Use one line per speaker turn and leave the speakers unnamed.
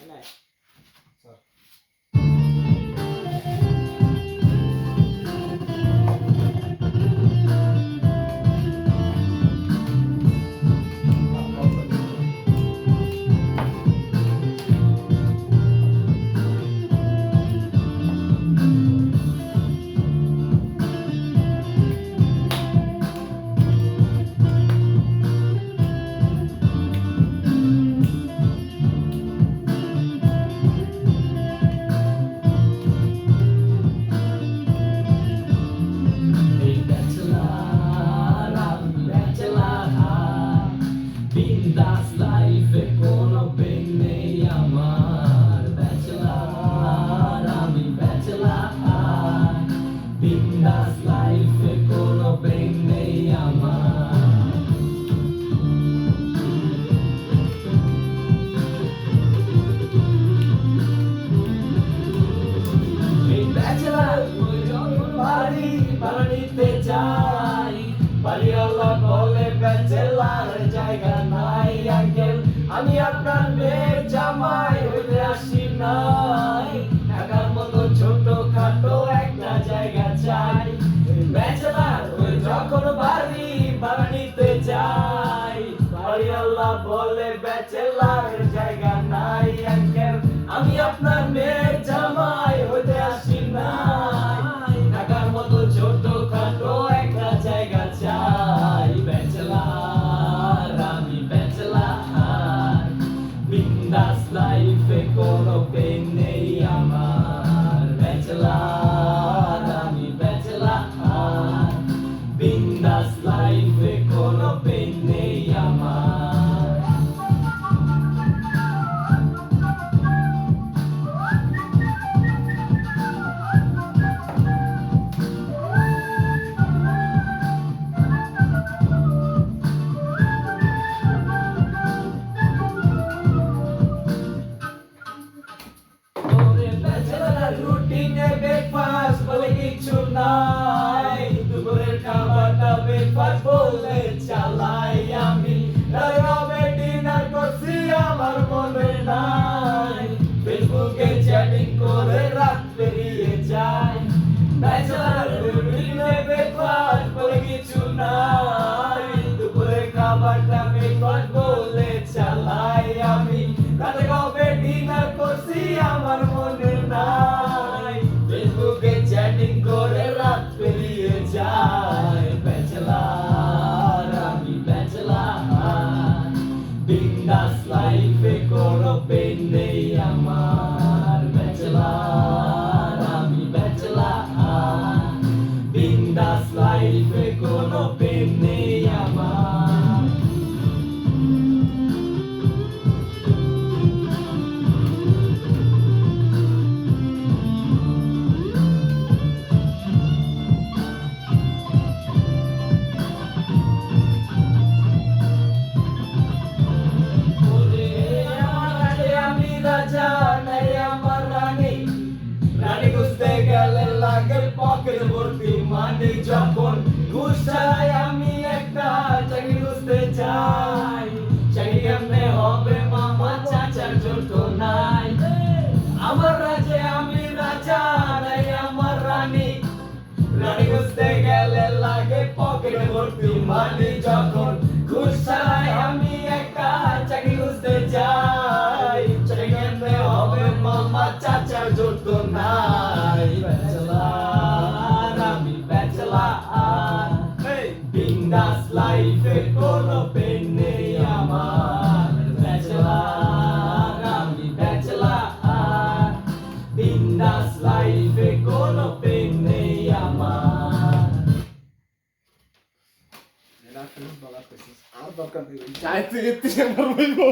নাই বিন্দাস লাইফে কোনো পেন নেই আমার ব্যাচেলার আমি ব্যাচেলার বিন্দাস লাইফে কোনো পেন নেই আমার ব্যাচেলার যখন বাড়িতে যাই বাড়িওয়ালা বলে ব্যাচেলার জায়গা নাই আঙ্কেল আমি আপনার মেয়ের জামাই হইতে আসি নাই ঢাকার মতো ছোট খাটো একটা জায়গা চাই ব্যাচেলার ওই যখন বাড়িতে যাই বাড়িওয়ালা বলে ব্যাচেলার জায়গা নাই আঙ্কেল আমি আপনার মেয়ের জামাই হইতে আসি নাই ঢাকার মতো ছোট খাটো একটা জায়গা চাই ব্যাচেলার আমি ব্যাচেলার বিন্দাস লাইফে কোনো পেন নেই আমার ব্যাচেলার আমি ব্যাচেলার বিন্দাস লাইফে কোনো পেন নেই আমার রুটিনে ব্রেকফাস্ট বলে কিছু নাই দুপুরের খাবারটা ব্রেকফাস্ট বলে চালাই আমি রাতে ডিনার করছি আমার মনে নাই ফেসবুকে চ্যাটিং করে রাত পেরিয়ে যায় ব্যাচেলার রুটিনে ব্রেকফাস্ট বলে কিছু নাই দুপুরের খাবারটা ব্রেকফাস্ট বলে চালাই আমি রাতে কবে ডিনার করছি আমার মনে নাই ফেসবুকে চ্যাটিং করে রাত পেরিয়ে যায় ব্যাচেলার আমি ব্যাচেলার বিন্দাস লাইফে কোনো পেন নেই আমার ব্যাচেলার আমি ব্যাচেলার বিন্দাস লাইফে কোনো পেন নেই আমার পকেট ভর্তি মানি যখন ঘুষ ছাড়াই আমি একটা চাকরি খুঁজতে চাই চাকরি কেমনে হবে মামা চাচার জোট নাই আমার রাজে আমি রাজা নাই আমার রানী রানী খুঁজতে গেলে লাগে পকেট ভর্তি মানি যখন ঘুষ ছাড়াই আমি একটা চাকরি খুঁজতে চাই চাকরি কেমনে হবে মামা চাচার জোট নাই বিন্দাস লাইফে কোনো পেন নেই আমার ব্যাচেলার আমি ব্যাচেলার বিন্দাস লাইফে কোনো পেন নেই আমার
আর দরকার নেই চাইতে যেতে আমার বলবো